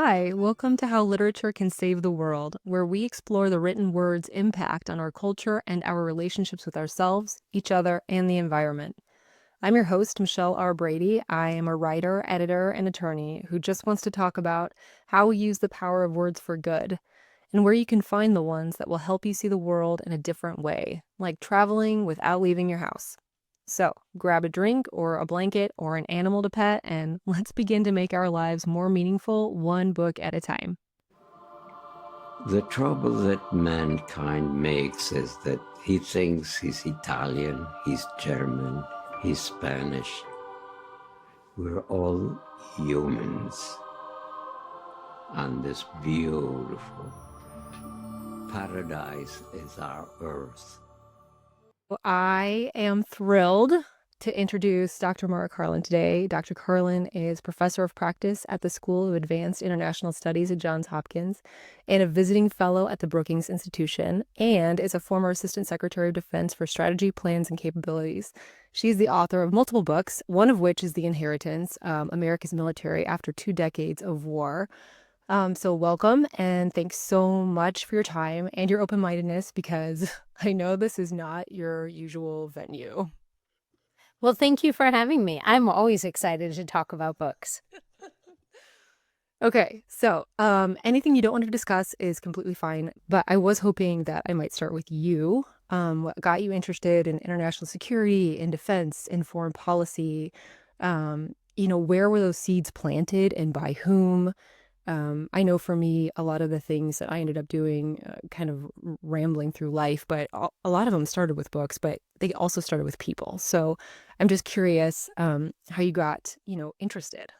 Hi, welcome to How Literature Can Save the World, where we explore the written word's impact on our culture and our relationships with ourselves, each other, and the environment. I'm your host, Michelle R. Brady. I am a writer, editor, and attorney who just wants to talk about how we use the power of words for good and where you can find the ones that will help you see the world in a different way, like traveling without leaving your house. So, grab a drink or a blanket or an animal to pet, and let's begin to make our lives more meaningful one book at a time. The trouble that mankind makes is that he thinks he's Italian, he's German, he's Spanish. We're all humans on this beautiful paradise is our earth. I am thrilled to introduce Dr. Mara Karlin today. Dr. Karlin is professor of practice at the School of Advanced International Studies at Johns Hopkins and a visiting fellow at the Brookings Institution, and is a former Assistant Secretary of Defense for Strategy, Plans, and Capabilities. She's the author of multiple books, one of which is The Inheritance, America's Military After 2 Decades of War. So welcome, and thanks so much for your time and your open-mindedness because I know this is not your usual venue. Well, thank you for having me. I'm always excited to talk about books. Okay, so anything you don't want to discuss is completely fine, but I was hoping that I might start with you. What got you interested in international security, in defense, in foreign policy? Where were those seeds planted and by whom? I know for me, a lot of the things that I ended up doing, kind of rambling through life, but a lot of them started with books, but they also started with people. So I'm just curious, how you got, interested.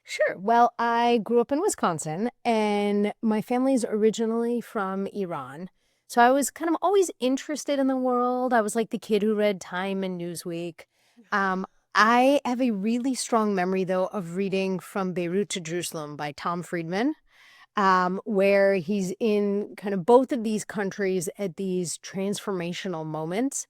Sure. Well, I grew up in Wisconsin, and my family's originally from Iran. So I was kind of always interested in the world. I was like the kid who read Time and Newsweek. Um, I have a really strong memory, though, of reading From Beirut to Jerusalem by Tom Friedman, where he's in kind of both of these countries at these transformational moments.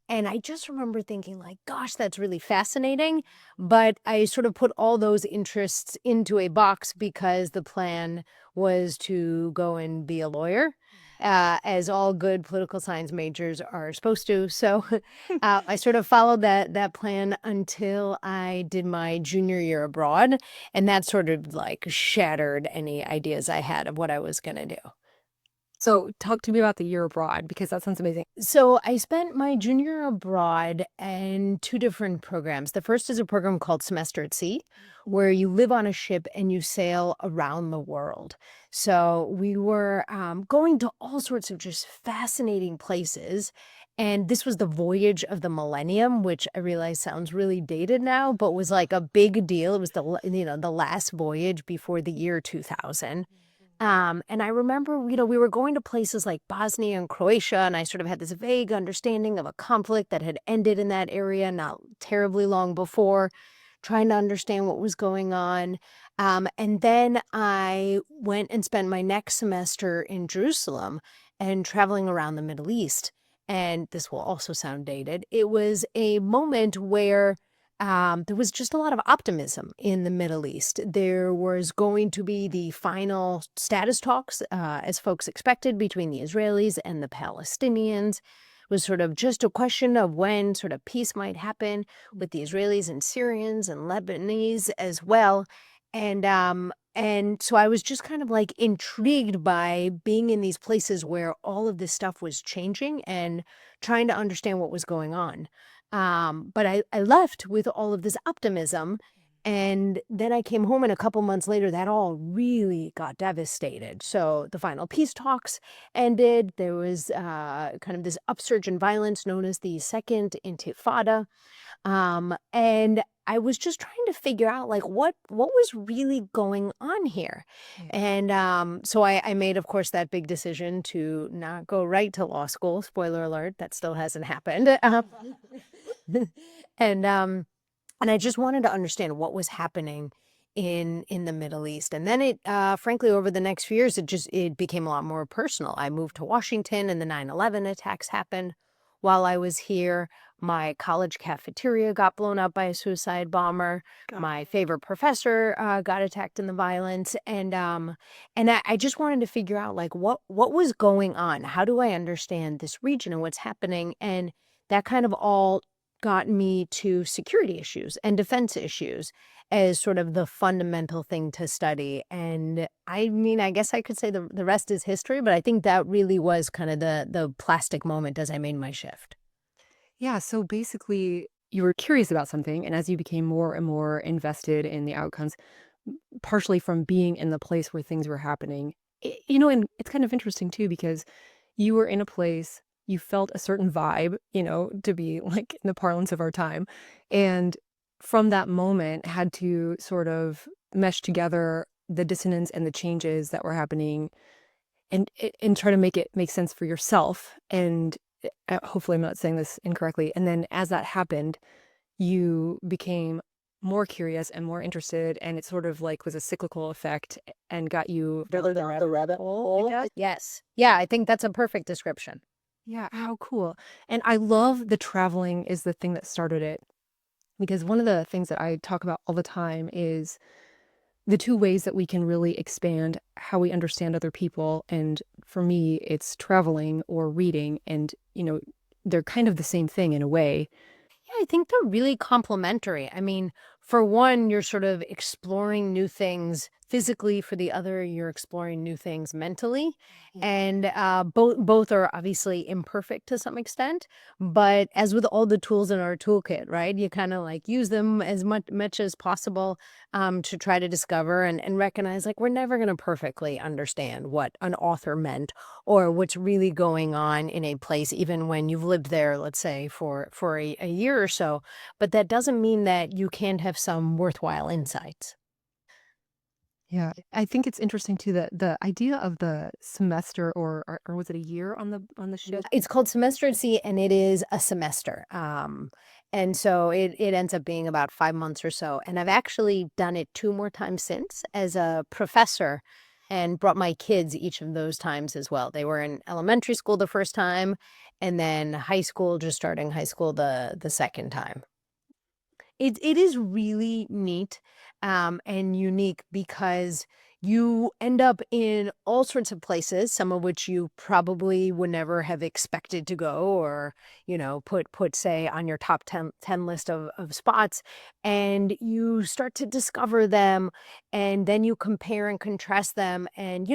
And I just remember thinking, like, gosh, that's really fascinating. But I sort of put all those interests into a box because the plan was to go and be a lawyer, as all good political science majors are supposed to. So I sort of followed that plan until I did my junior year abroad. And that sort of like shattered any ideas I had of what I was going to do. So talk to me about the year abroad because that sounds amazing. So I spent my junior abroad in two different programs. The first is a program called Semester at Sea, where you live on a ship and you sail around the world. So we were going to all sorts of just fascinating places. And this was the voyage of the millennium, which I realize sounds really dated now, but was like a big deal. It was the last voyage before the year 2000. And I remember, we were going to places like Bosnia and Croatia, and I sort of had this vague understanding of a conflict that had ended in that area not terribly long before, trying to understand what was going on. And then I went and spent my next semester in Jerusalem and traveling around the Middle East. And this will also sound dated. It was a moment where there was just a lot of optimism in the Middle East. There was going to be the final status talks, as folks expected, between the Israelis and the Palestinians. It was sort of just a question of when sort of peace might happen with the Israelis and Syrians and Lebanese as well. And so I was just kind of like intrigued by being in these places where all of this stuff was changing and trying to understand what was going on. But I left with all of this optimism. And then I came home, and a couple months later, that all really got devastated. So the final peace talks ended. There was kind of this upsurge in violence known as the Second Intifada. And I was just trying to figure out like what was really going on here. And so I made, of course, that big decision to not go right to law school. Spoiler alert, that still hasn't happened. And and I just wanted to understand what was happening in the Middle East. And then it frankly, over the next few years, it became a lot more personal. I moved to Washington and the 9/11 attacks happened while I was here. My college cafeteria got blown up by a suicide bomber. My favorite professor got attacked in the violence, and I just wanted to figure out like what was going on. How do I understand this region and what's happening? And that kind of all got me to security issues and defense issues as sort of the fundamental thing to study. And I mean, I guess I could say the rest is history, but I think that really was kind of the plastic moment as I made my shift. Yeah, so basically, you were curious about something, and as you became more and more invested in the outcomes, partially from being in the place where things were happening, and it's kind of interesting too because you were in a place, you felt a certain vibe, to be like in the parlance of our time, and from that moment had to sort of mesh together the dissonance and the changes that were happening and try to make it make sense for yourself. And hopefully I'm not saying this incorrectly. And then as that happened, you became more curious and more interested, and it sort of like was a cyclical effect and got you further down the rabbit hole, I guess. Yes. Yeah, I think that's a perfect description. Yeah, how cool. And I love the traveling is the thing that started it, because one of the things that I talk about all the time is the two ways that we can really expand how we understand other people. And for me, it's traveling or reading. And, they're kind of the same thing in a way. Yeah, I think they're really complementary. I mean, for one, you're sort of exploring new things physically. For the other, you're exploring new things mentally, and both are obviously imperfect to some extent. But as with all the tools in our toolkit, right? You kind of like use them as much as possible to try to discover and recognize like we're never going to perfectly understand what an author meant or what's really going on in a place, even when you've lived there, let's say, for a year or so. But that doesn't mean that you can't have some worthwhile insights. Yeah, I think it's interesting too that the idea of the semester or was it a year on the ship? It's called semester at sea, and it is a semester. And so it ends up being about 5 months or so. And I've actually done it two more times since as a professor and brought my kids each of those times as well. They were in elementary school the first time, and then high school, just starting high school the second time. It is really neat, and unique because you end up in all sorts of places, some of which you probably would never have expected to go or, put, say, on your top ten list of spots, and you start to discover them, and then you compare and contrast them, and,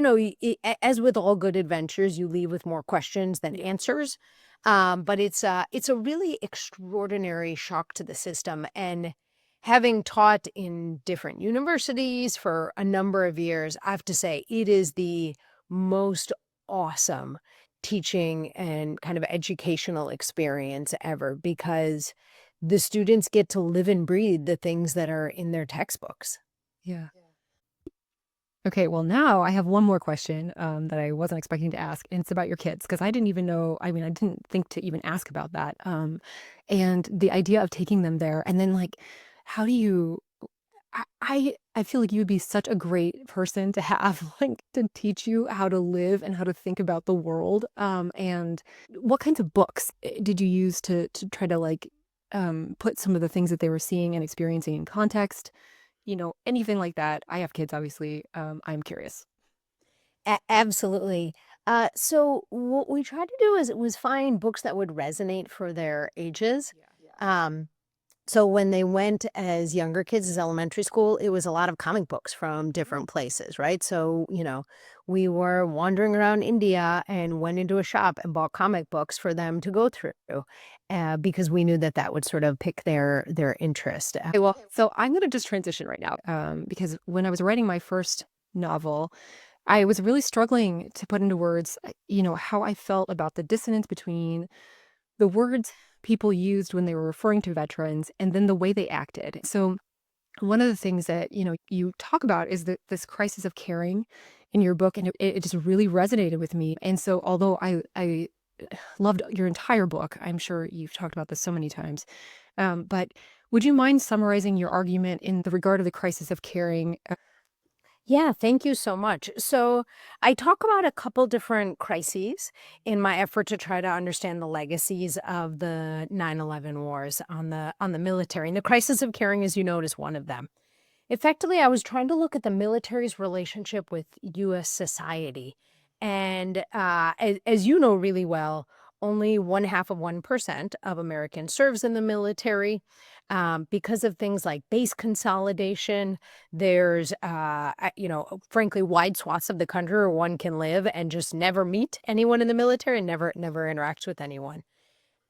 as with all good adventures, you leave with more questions than answers. But it's a really extraordinary shock to the system. And having taught in different universities for a number of years, I have to say it is the most awesome teaching and kind of educational experience ever because the students get to live and breathe the things that are in their textbooks. Yeah. Okay, well, now I have one more question that I wasn't expecting to ask, and it's about your kids because I didn't even know. I mean, I didn't think to even ask about that. And the idea of taking them there, and then like, how do you? I feel like you would be such a great person to have, like, to teach you how to live and how to think about the world. And what kinds of books did you use to try to like put some of the things that they were seeing and experiencing in context? Anything like that. I have kids, obviously. I'm curious. Absolutely. So what we tried to do is it was find books that would resonate for their ages. Um, So when they went as younger kids, as elementary school, it was a lot of comic books from different places, right? So, we were wandering around India and went into a shop and bought comic books for them to go through, because we knew that that would sort of pick their interest. Okay, well, so I'm going to just transition right now because when I was writing my first novel, I was really struggling to put into words, how I felt about the dissonance between the words people used when they were referring to veterans and then the way they acted. So one of the things that, you talk about is that this crisis of caring in your book, and it just really resonated with me. And so although I loved your entire book, I'm sure you've talked about this so many times. But would you mind summarizing your argument in the regard of the crisis of caring? Yeah, thank you so much. So, I talk about a couple different crises in my effort to try to understand the legacies of the 9/11 wars on the military. And the crisis of caring, as you note, is one of them. Effectively, I was trying to look at the military's relationship with US society. And as you know really well, only one half of 1% of Americans serves in the military. Because of things like base consolidation, there's, frankly, wide swaths of the country where one can live and just never meet anyone in the military and never interacts with anyone.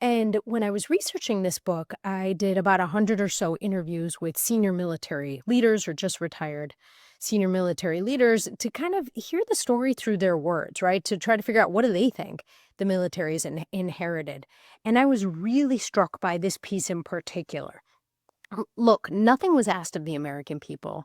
And when I was researching this book, I did about 100 or so interviews with senior military leaders or just retired senior military leaders to kind of hear the story through their words, right? To try to figure out what do they think the military's inherited. And I was really struck by this piece in particular. Look, nothing was asked of the American people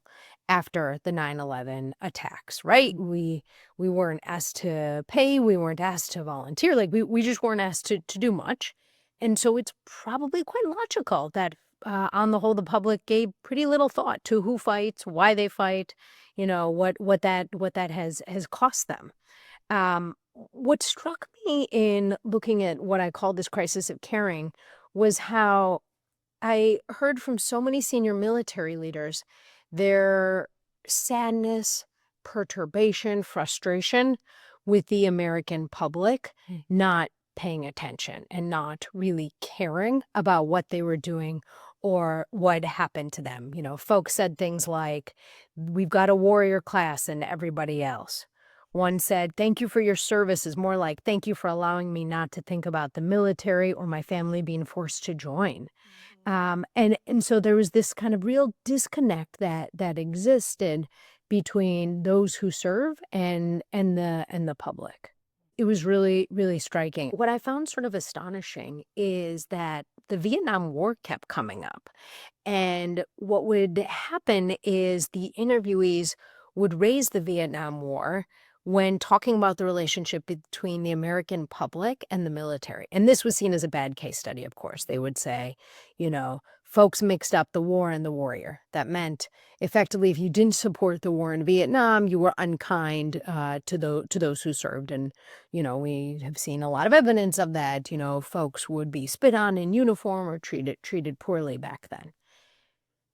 after the 9/11 attacks, right? We weren't asked to pay, we weren't asked to volunteer, like we just weren't asked to do much. And so it's probably quite logical that on the whole the public gave pretty little thought to who fights, why they fight, what that has cost them. What struck me in looking at what I call this crisis of caring was how I heard from so many senior military leaders their sadness, perturbation, frustration with the American public not paying attention and not really caring about what they were doing or what happened to them. Folks said things like, "We've got a warrior class and everybody else." One said, "Thank you for your service," is more like, "Thank you for allowing me not to think about the military or my family being forced to join." And so there was this kind of real disconnect that existed between those who serve and the public. It was really, really striking. What I found sort of astonishing is that the Vietnam War kept coming up. And what would happen is the interviewees would raise the Vietnam War when talking about the relationship between the American public and the military. And this was seen as a bad case study, of course. They would say, folks mixed up the war and the warrior. That meant effectively, if you didn't support the war in Vietnam, you were unkind to those who served. And, we have seen a lot of evidence of that. Folks would be spit on in uniform or treated poorly back then.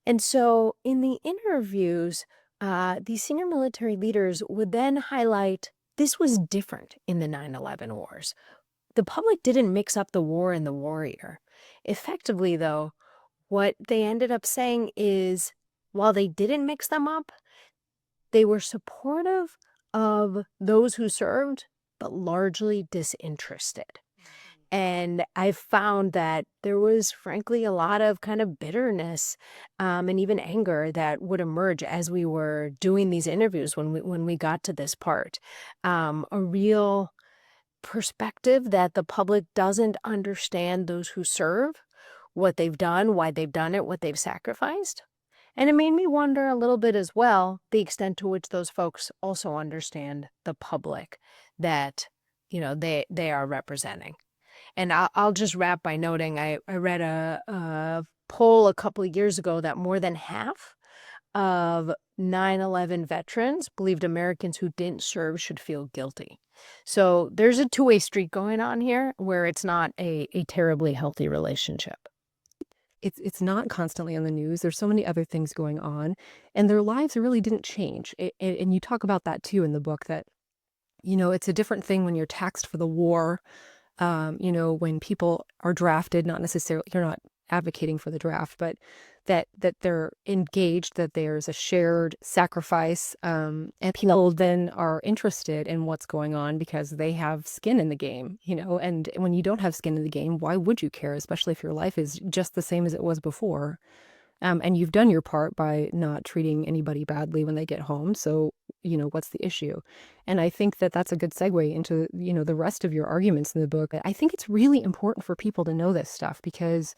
And so in the interviews, these senior military leaders would then highlight this was different in the 9/11 wars. The public didn't mix up the war and the warrior. Effectively, though, what they ended up saying is while they didn't mix them up, they were supportive of those who served, but largely disinterested. And I found that there was, frankly, a lot of kind of bitterness and even anger that would emerge as we were doing these interviews when we got to this part. A real perspective that the public doesn't understand those who serve, what they've done, why they've done it, what they've sacrificed. And it made me wonder a little bit as well the extent to which those folks also understand the public that they are representing. And I'll just wrap by noting I read a poll a couple of years ago that more than half of 9/11 veterans believed Americans who didn't serve should feel guilty. So there's a two-way street going on here where it's not a terribly healthy relationship. It's not constantly on the news. There's so many other things going on, and their lives really didn't change. And you talk about that too in the book that, it's a different thing when you're taxed for the war. When people are drafted, not necessarily, you're not advocating for the draft, but that they're engaged, that there's a shared sacrifice, and people then are interested in what's going on because they have skin in the game, and when you don't have skin in the game, why would you care, especially if your life is just the same as it was before? And you've done your part by not treating anybody badly when they get home. So, what's the issue? And I think that that's a good segue into, the rest of your arguments in the book. I think it's really important for people to know this stuff because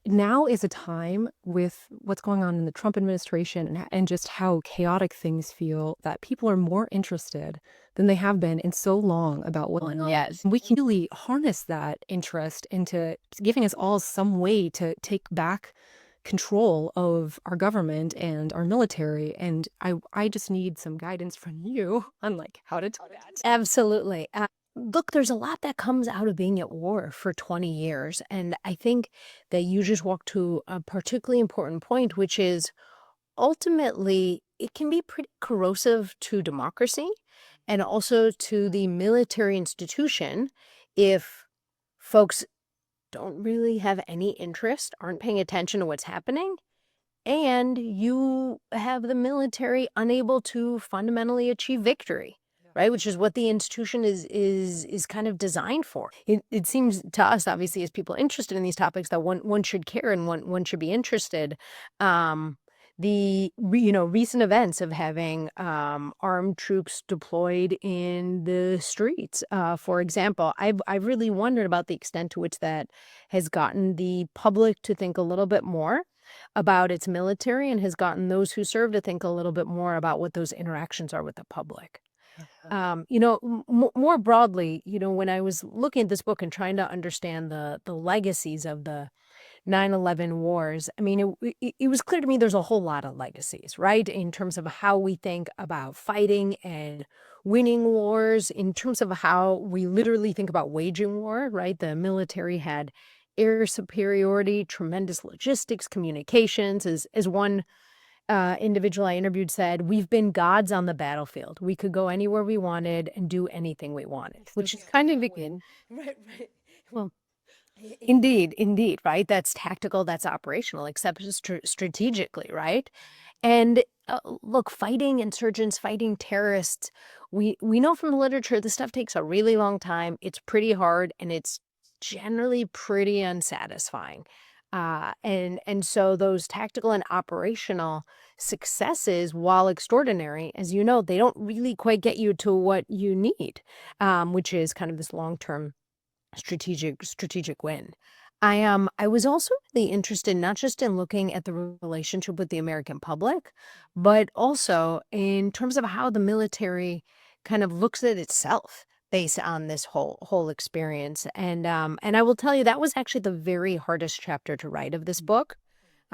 now is a time with what's going on in the Trump administration and just how chaotic things feel that people are more interested than they have been in so long about what's going on. Yes. We can really harness that interest into giving us all some way to take back control of our government and our military. And I just need some guidance from you on like how to do that. Absolutely. Look, there's a lot that comes out of being at war for 20 years. And I think that you just walked to a particularly important point, which is ultimately it can be pretty corrosive to democracy and also to the military institution if folks don't really have any interest, aren't paying attention to what's happening, and you have the military unable to fundamentally achieve victory, right? Which is what the institution is kind of designed for. It seems to us, obviously, as people interested in these topics, that one should care and one should be interested. Recent events of having armed troops deployed in the streets, for example, I've really wondered about the extent to which that has gotten the public to think a little bit more about its military and has gotten those who serve to think a little bit more about what those interactions are with the public. More broadly, when I was looking at this book and trying to understand the legacies of the 9/11 wars, I mean, it was clear to me there's a whole lot of legacies, right? In terms of how we think about fighting and winning wars, in terms of how we literally think about waging war, right? The military had air superiority, tremendous logistics, communications. As one individual I interviewed said, we've been gods on the battlefield. We could go anywhere we wanted and do anything we wanted, which is kind of again, right, right. Well, indeed, indeed, right? That's tactical, that's operational, except strategically, right? And look, fighting insurgents, fighting terrorists, we know from the literature this stuff takes a really long time. It's pretty hard, and it's generally pretty unsatisfying. And so those tactical and operational successes, while extraordinary, as you know, they don't really quite get you to what you need, which is kind of this long term strategic win. I was also really interested not just in looking at the relationship with the American public, but also in terms of how the military kind of looks at itself based on this whole experience. And I will tell you that was actually the very hardest chapter to write of this book.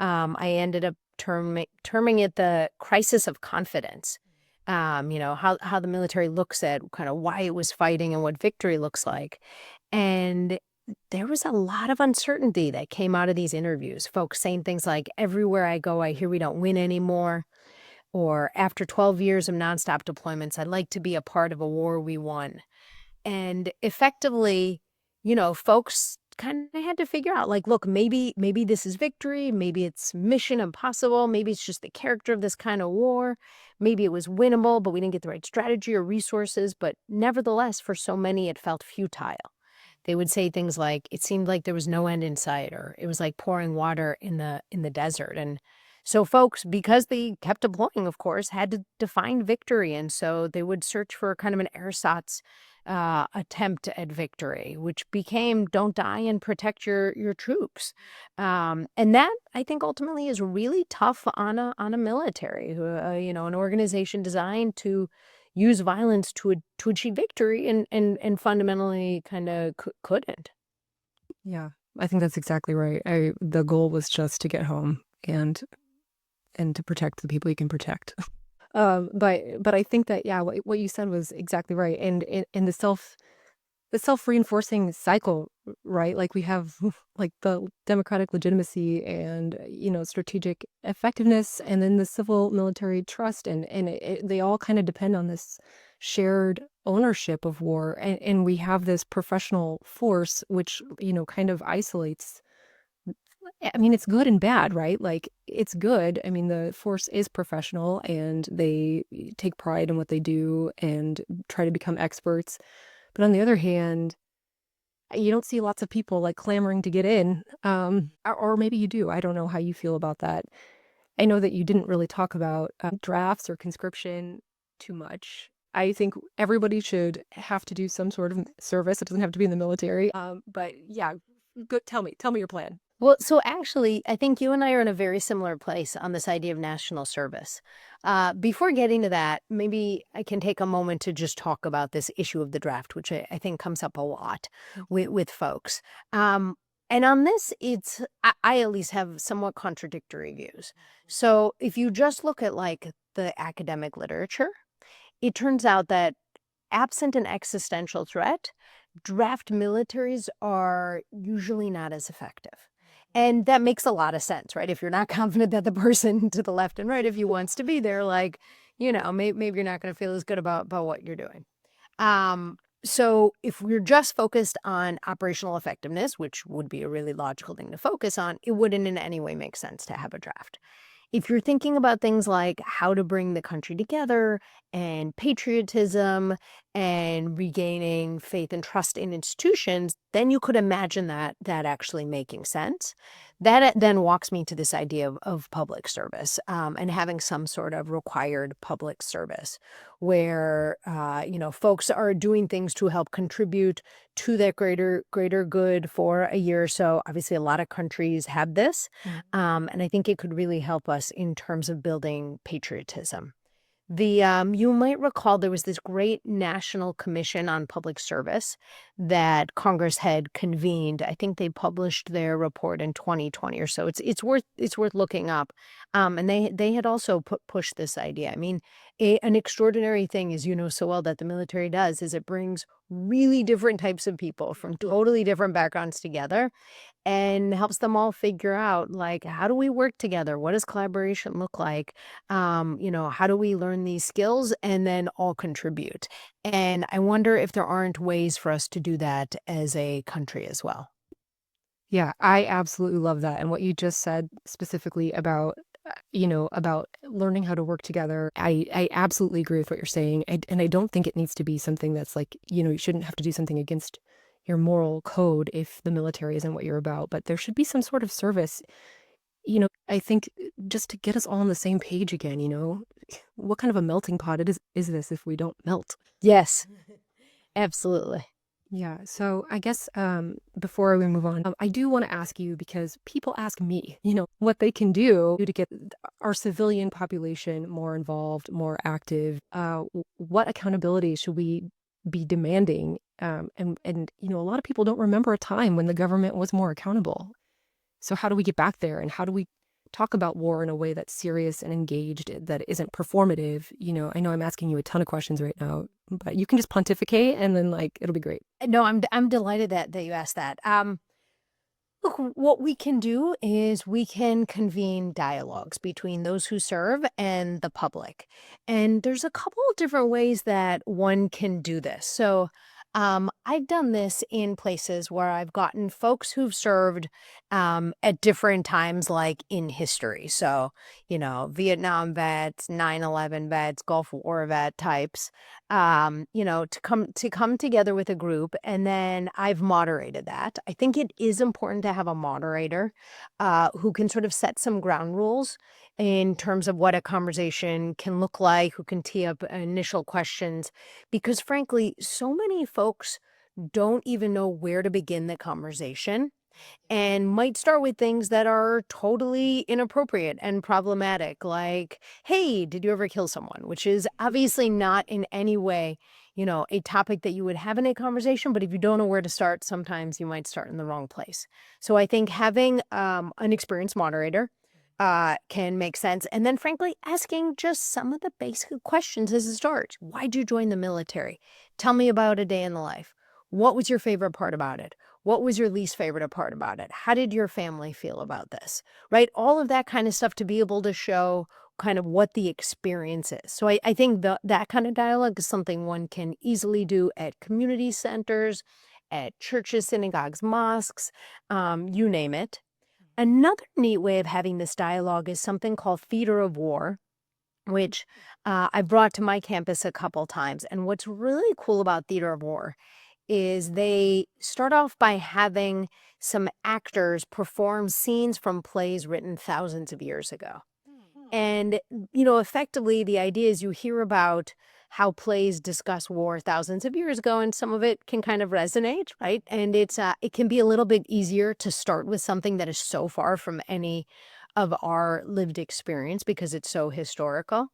I ended up terming it the crisis of confidence. How the military looks at kind of why it was fighting and what victory looks like. And there was a lot of uncertainty that came out of these interviews. Folks saying things like, everywhere I go, I hear we don't win anymore. Or after 12 years of nonstop deployments, I'd like to be a part of a war we won. And effectively, folks kind of had to figure out like, look, maybe this is victory. Maybe it's mission impossible. Maybe it's just the character of this kind of war. Maybe it was winnable, but we didn't get the right strategy or resources. But nevertheless, for so many, it felt futile. They would say things like, it seemed like there was no end in sight, or it was like pouring water in the desert. And so folks, because they kept deploying, of course, had to define victory. And so they would search for kind of an ersatz attempt at victory, which became don't die and protect your troops. And that, I think, ultimately is really tough on a military, an organization designed to use violence to achieve victory and fundamentally kind of couldn't. Yeah, I think that's exactly right. The goal was just to get home and to protect the people you can protect. But I think that, yeah, what you said was exactly right. And in the self-reinforcing cycle, right? Like we have like the democratic legitimacy and, strategic effectiveness, and then the civil military trust. And they all kind of depend on this shared ownership of war. And we have this professional force, which, kind of isolates. I mean, it's good and bad, right? Like, it's good. I mean, the force is professional and they take pride in what they do and try to become experts. But on the other hand, you don't see lots of people like clamoring to get in. Or maybe you do. I don't know how you feel about that. I know that you didn't really talk about drafts or conscription too much. I think everybody should have to do some sort of service. It doesn't have to be in the military. But yeah, good. Tell me your plan. Well, so actually, I think you and I are in a very similar place on this idea of national service. Before getting to that, maybe I can take a moment to just talk about this issue of the draft, which I think comes up a lot with folks. And on this, I at least have somewhat contradictory views. So if you just look at like the academic literature, it turns out that absent an existential threat, draft militaries are usually not as effective. And that makes a lot of sense, right? If you're not confident that the person to the left and right of you wants to be there, like, maybe you're not going to feel as good about what you're doing. So if we're just focused on operational effectiveness, which would be a really logical thing to focus on, it wouldn't in any way make sense to have a draft. If you're thinking about things like how to bring the country together and patriotism and regaining faith and trust in institutions, then you could imagine that actually making sense. That then walks me to this idea of public service, and having some sort of required public service where folks are doing things to help contribute to that greater good for a year or so. Obviously, a lot of countries have this. And I think it could really help us in terms of building patriotism. You might recall there was this great National Commission on Public Service that Congress had convened. I think they published their report in 2020 or so. It's worth looking up. And they had also pushed this idea. I mean, an extraordinary thing, as you know so well, that the military does is it brings really different types of people from totally different backgrounds together and helps them all figure out, like, how do we work together? What does collaboration look like? How do we learn these skills and then all contribute? And I wonder if there aren't ways for us to do that as a country as well. Yeah, I absolutely love that, and what you just said specifically about, about learning how to work together, I absolutely agree with what you're saying, and I don't think it needs to be something that's like, you shouldn't have to do something against your moral code if the military isn't what you're about, but there should be some sort of service, I think, just to get us all on the same page again, What kind of a melting pot is this if we don't melt? Yes, absolutely. Yeah, so I guess before we move on, I do want to ask you because people ask me, what they can do to get our civilian population more involved, more active. What accountability should we be demanding? And a lot of people don't remember a time when the government was more accountable. So how do we get back there, and how do we talk about war in a way that's serious and engaged, that isn't performative? I know I'm asking you a ton of questions right now, but you can just pontificate and then it'll be great. No, I'm delighted that you asked that. Look, what we can do is we can convene dialogues between those who serve and the public. And there's a couple of different ways that one can do this. So, I've done this in places where I've gotten folks who've served at different times, like in history. So, Vietnam vets, 9/11 vets, Gulf War vet types, to come together with a group, and then I've moderated that. I think it is important to have a moderator who can sort of set some ground rules in terms of what a conversation can look like, who can tee up initial questions, because frankly, so many folks don't even know where to begin the conversation and might start with things that are totally inappropriate and problematic, like, hey, did you ever kill someone? Which is obviously not in any way, a topic that you would have in a conversation. But if you don't know where to start, sometimes you might start in the wrong place. So I think having an experienced moderator can make sense. And then, frankly, asking just some of the basic questions as a start. Why'd you join the military? Tell me about a day in the life. What was your favorite part about it? What was your least favorite part about it? How did your family feel about this? Right? All of that kind of stuff to be able to show kind of what the experience is. So I think that kind of dialogue is something one can easily do at community centers, at churches, synagogues, mosques, you name it. Another neat way of having this dialogue is something called theater of war, which I brought to my campus a couple times. And what's really cool about theater of war is they start off by having some actors perform scenes from plays written thousands of years ago. And, effectively, the idea is you hear about how plays discuss war thousands of years ago, and some of it can kind of resonate, right? And it can be a little bit easier to start with something that is so far from any of our lived experience because it's so historical.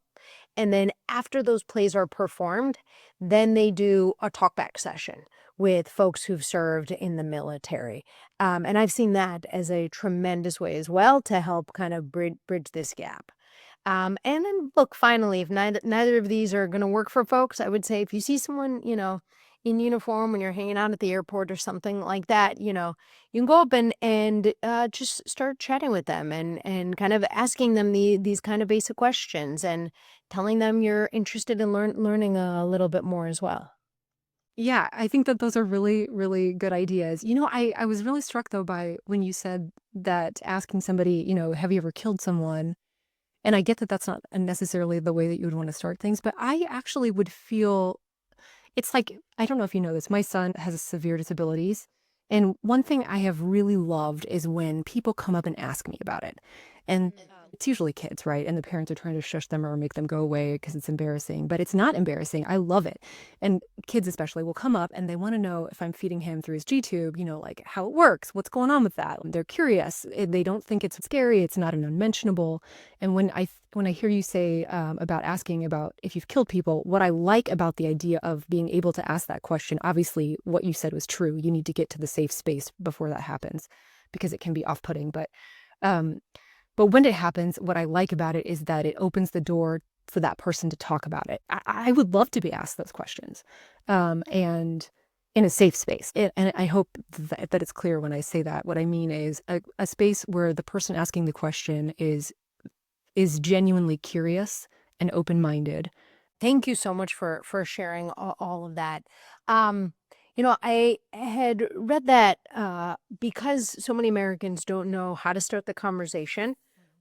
And then after those plays are performed, then they do a talkback session with folks who've served in the military. And I've seen that as a tremendous way as well to help kind of bridge this gap. And then look, finally, if neither of these are going to work for folks, I would say if you see someone, in uniform when you're hanging out at the airport or something like that, you can go up and just start chatting with them and kind of asking them these kind of basic questions and telling them you're interested in learning a little bit more as well. Yeah, I think that those are really, really good ideas. I was really struck though by when you said that asking somebody, have you ever killed someone? And I get that that's not necessarily the way that you would want to start things, but I actually would feel it's like, I don't know if you know this, my son has severe disabilities. And one thing I have really loved is when people come up and ask me about it. And it's usually kids, right? And the parents are trying to shush them or make them go away because it's embarrassing, but it's not embarrassing. I love it. And kids, especially, will come up and they want to know if I'm feeding him through his G tube, like how it works, what's going on with that. They're curious. They don't think it's scary. It's not an unmentionable. And when I hear you say about asking about if you've killed people, what I like about the idea of being able to ask that question, obviously what you said was true. You need to get to the safe space before that happens because it can be off-putting. Um, but when it happens, what I like about it is that it opens the door for that person to talk about it. I would love to be asked those questions, and in a safe space. And I hope that it's clear when I say that. What I mean is a space where the person asking the question is genuinely curious and open-minded. Thank you so much for sharing all of that. I had read that because so many Americans don't know how to start the conversation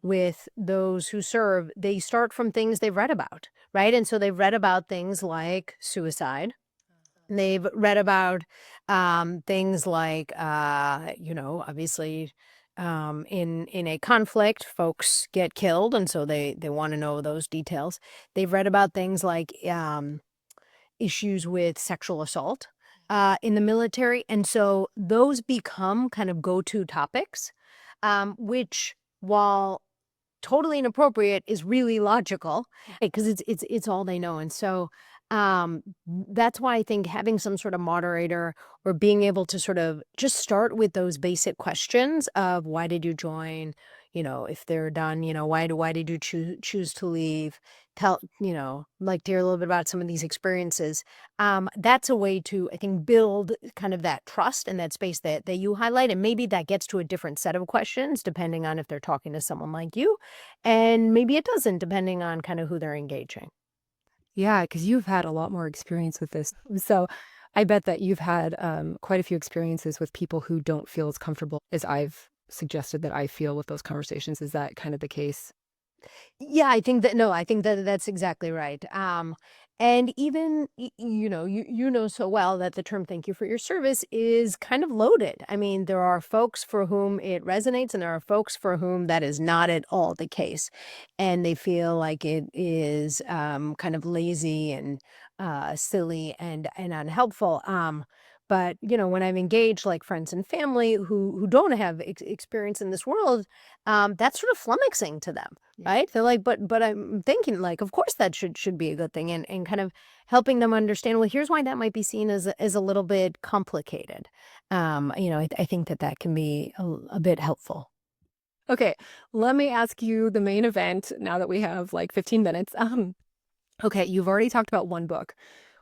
with those who serve, they start from things they've read about, right? And so they've read about things like suicide. They've read about things like, obviously, in a conflict, folks get killed, and so they want to know those details. They've read about things like issues with sexual assault in the military, and so those become kind of go-to topics, which while totally inappropriate is really logical because it's all they know. And so that's why I think having some sort of moderator or being able to sort of just start with those basic questions of why did you join, if they're done, why did you choose to leave, tell, like to hear a little bit about some of these experiences. That's a way to, I think, build kind of that trust and that space that you highlight, and maybe that gets to a different set of questions depending on if they're talking to someone like you, and maybe it doesn't, depending on kind of who they're engaging. Yeah, because you've had a lot more experience with this. So I bet that you've had quite a few experiences with people who don't feel as comfortable as I've suggested that I feel with those conversations. Is that kind of the case? Yeah, I think that no, I think that that's exactly right. And even you know so well that the term "thank you for your service" is kind of loaded. I mean, there are folks for whom it resonates, and there are folks for whom that is not at all the case, and they feel like it is kind of lazy and silly and unhelpful. But when I've engaged like friends and family who don't have experience in this world, that's sort of flummoxing to them, right? They're like, but I'm thinking like, of course that should be a good thing, and kind of helping them understand. Well, here's why that might be seen as a little bit complicated. I think that can be a bit helpful. Okay, let me ask you the main event now that we have like 15 minutes. Okay, you've already talked about one book.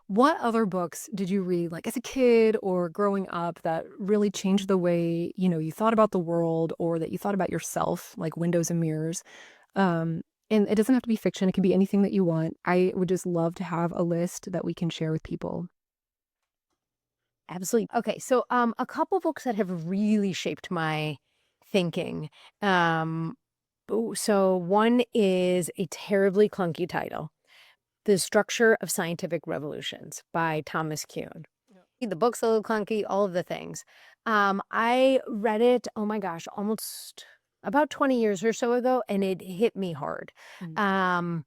What other books did you read like as a kid or growing up that really changed the way, you thought about the world or that you thought about yourself, like Windows and Mirrors? And it doesn't have to be fiction, it can be anything that you want. I would just love to have a list that we can share with people. Absolutely. Okay, so a couple books that have really shaped my thinking. Um, so one is a terribly clunky title, The Structure of Scientific Revolutions by Thomas Kuhn. The book's a little clunky, all of the things. I read it, oh my gosh, almost about 20 years or so ago, and it hit me hard. Mm. Um,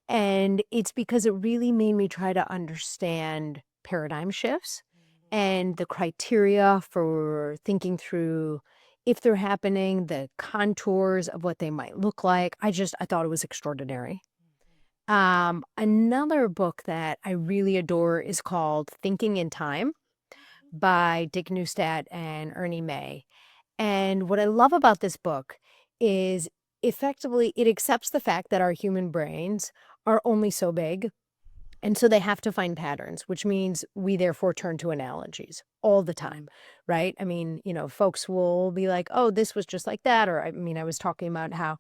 and it's because it really made me try to understand paradigm shifts and the criteria for thinking through if they're happening, the contours of what they might look like. I thought it was extraordinary. Another book that I really adore is called Thinking in Time by Dick Neustadt and Ernie May. And what I love about this book is effectively it accepts the fact that our human brains are only so big. And so they have to find patterns, which means we therefore turn to analogies all the time, right? I mean, folks will be like, oh, this was just like that. Or, I mean, I was talking about how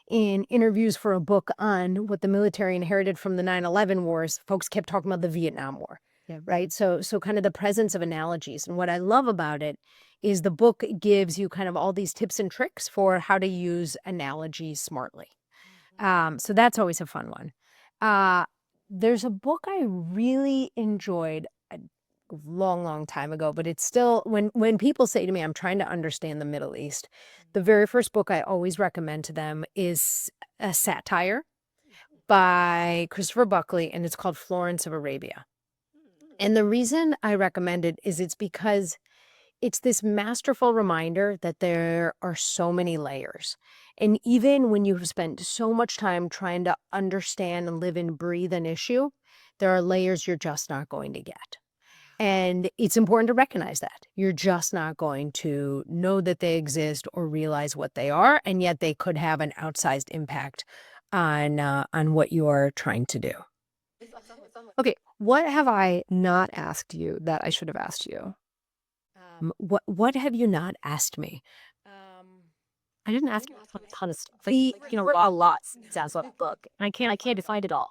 in interviews for a book on what the military inherited from the 9/11 wars, folks kept talking about the Vietnam War, Yeah. right? So kind of the presence of analogies. And what I love about it is the book gives you kind of all these tips and tricks for how to use analogies smartly. So that's always a fun one. Uh, there's a book I really enjoyed a long, long time ago, but it's still when people say to me, I'm trying to understand the Middle East, the very first book I always recommend to them is a satire by Christopher Buckley, and it's called Florence of Arabia. And the reason I recommend it is it's because it's this masterful reminder that there are so many layers. And even when you've spent so much time trying to understand and live and breathe an issue, there are layers you're just not going to get. And it's important to recognize that. You're just not going to know that they exist or realize what they are, and yet they could have an outsized impact on what you're trying to do. Okay, what have I not asked you that I should have asked you? What have you not asked me? I didn't ask you a ton of stuff. Like, A lot sounds like a book. And I can't define it all.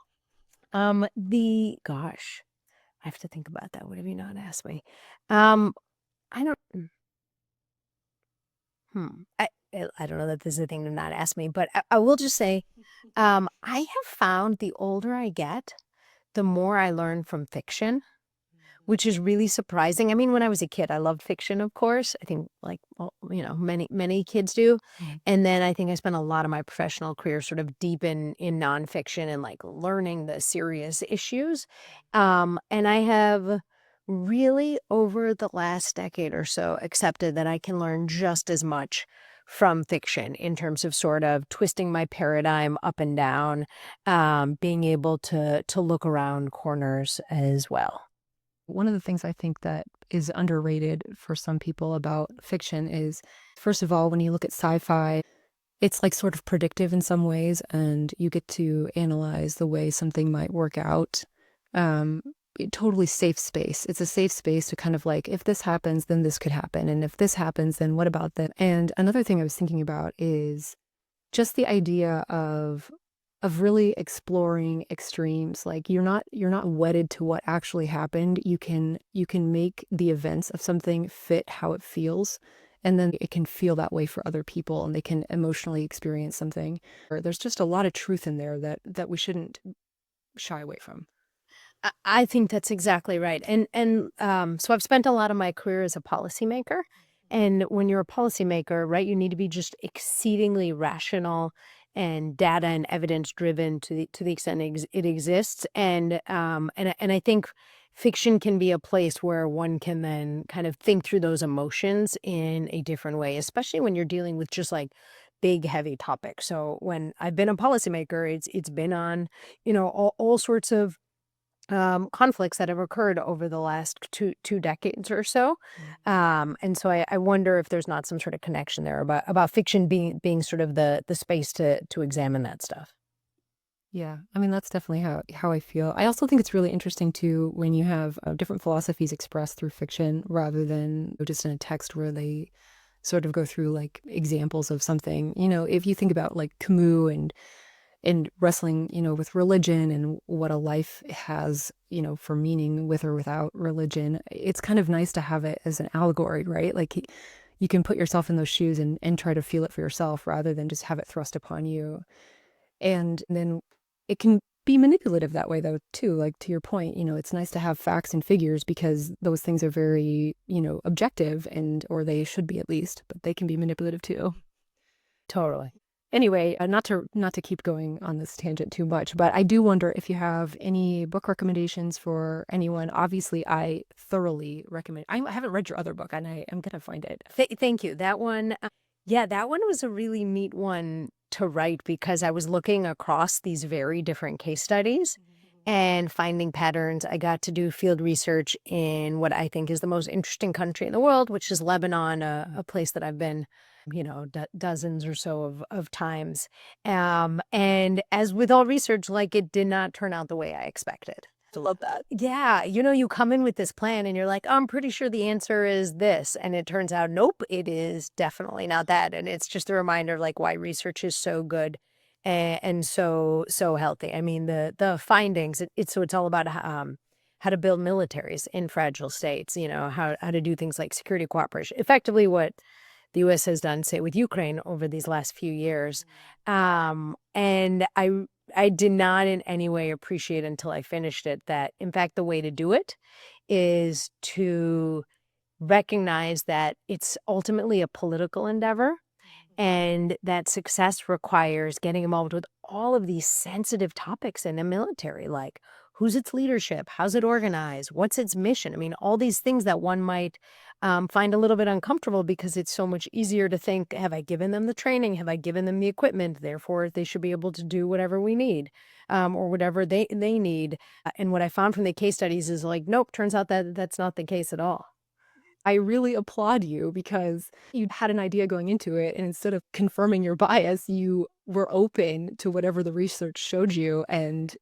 Gosh, I have to think about that. What have you not asked me? Um, I don't. Hmm. I don't know that this is a thing to not ask me, but I will just say, I have found the older I get, the more I learn from fiction. Which is really surprising. I mean, when I was a kid, I loved fiction, of course. I think like, well, many kids do. And then I think I spent a lot of my professional career sort of deep in nonfiction and like learning the serious issues. And I have really over the last decade or so accepted that I can learn just as much from fiction in terms of sort of twisting my paradigm up and down, being able to look around corners as well. one of the things I think that is underrated for some people about fiction is, first of all, when you look at sci-fi, it's like sort of predictive in some ways, and you get to analyze the way something might work out. Um, Totally safe space. It's a safe space to kind of like, if this happens, then this could happen. And if this happens, then what about that? And another thing I was thinking about is just the idea of really exploring extremes. Like you're not wedded to what actually happened. You can make the events of something fit how it feels, and then it can feel that way for other people, and they can emotionally experience something. Or there's just a lot of truth in there that we shouldn't shy away from. I think that's exactly right. So I've spent a lot of my career as a policymaker. And when you're a policymaker, right, you need to be just exceedingly rational and data and evidence driven to the extent it exists. And I think fiction can be a place where one can then kind of think through those emotions in a different way, especially when you're dealing with just like big, heavy topics. So when I've been a policymaker, it's been on, all sorts of conflicts that have occurred over the last two decades or so. And so I wonder if there's not some sort of connection there about fiction being sort of the space to examine that stuff. Yeah, I mean that's definitely how I feel. I also think it's really interesting too when you have different philosophies expressed through fiction rather than just in a text where they sort of go through like examples of something. If you think about like Camus and wrestling, with religion and what a life has, for meaning with or without religion, it's kind of nice to have it as an allegory, right? Like you can put yourself in those shoes and try to feel it for yourself rather than just have it thrust upon you. And then it can be manipulative that way though too. Like to your point, it's nice to have facts and figures because those things are very, objective, and or they should be at least, but they can be manipulative too. Totally. Anyway, not to keep going on this tangent too much, but I do wonder if you have any book recommendations for anyone. Obviously, I thoroughly recommend. I haven't read your other book, and I am gonna find it. Thank you. That one, yeah, that one was a really neat one to write because I was looking across these very different case studies and finding patterns. I got to do field research in what I think is the most interesting country in the world, which is Lebanon, a place that I've been, dozens or so of times. And as with all research, like, it did not turn out the way I expected. I love that. Yeah, you come in with this plan and you're like, "Oh, I'm pretty sure the answer is this." And it turns out, nope, it is definitely not that. And it's just a reminder of like why research is so good and so healthy. I mean, the findings, it's all about how to build militaries in fragile states, how to do things like security cooperation. Effectively what the US has done, say, with Ukraine over these last few years. And I did not in any way appreciate until I finished it that, in fact, the way to do it is to recognize that it's ultimately a political endeavor and that success requires getting involved with all of these sensitive topics in the military, like who's its leadership, how's it organized, what's its mission. I mean, all these things that one might find a little bit uncomfortable because it's so much easier to think, have I given them the training? Have I given them the equipment? Therefore, they should be able to do whatever we need or whatever they need. And what I found from the case studies is like, nope, turns out that that's not the case at all. I really applaud you because you had an idea going into it, and instead of confirming your bias, you were open to whatever the research showed you and,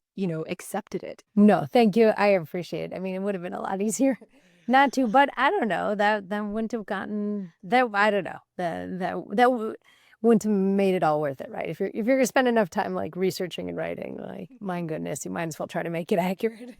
accepted it. No, thank you. I appreciate it. I mean, it would have been a lot easier not to, but I don't know. That wouldn't have gotten that. I don't know. Wouldn't have made it all worth it, right? If you're gonna spend enough time like researching and writing, like, my goodness, you might as well try to make it accurate.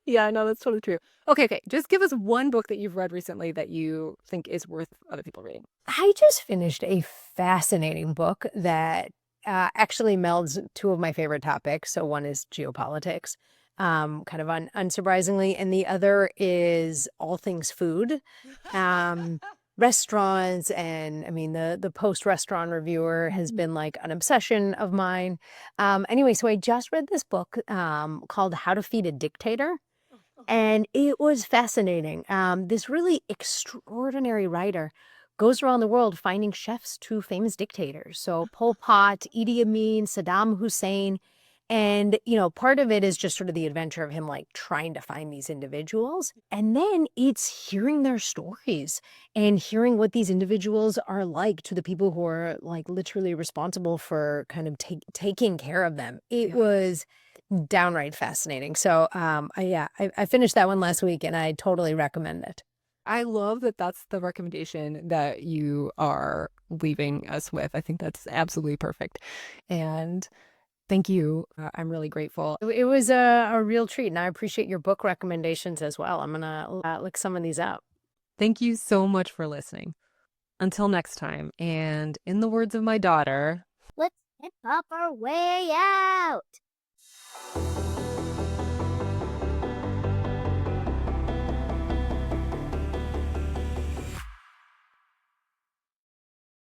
Yeah, no, that's totally true. Okay. Just give us one book that you've read recently that you think is worth other people reading. I just finished a fascinating book that actually melds two of my favorite topics. So one is geopolitics, kind of unsurprisingly, and the other is all things food, restaurants, and I mean the post-restaurant reviewer has been like an obsession of mine. Anyway, so I just read this book called How to Feed a Dictator. And it was fascinating. This really extraordinary writer goes around the world finding chefs to famous dictators. So Pol Pot, Idi Amin, Saddam Hussein. And, part of it is just sort of the adventure of him like trying to find these individuals. And then it's hearing their stories and hearing what these individuals are like to the people who are like literally responsible for kind of taking care of them. It was downright fascinating. So, I finished that one last week and I totally recommend it. I love that that's the recommendation that you are leaving us with. I think that's absolutely perfect. And thank you. I'm really grateful. It was a real treat, and I appreciate your book recommendations as well. I'm gonna look some of these up. Thank you so much for listening. Until next time, and in the words of my daughter, let's hip hop our way out.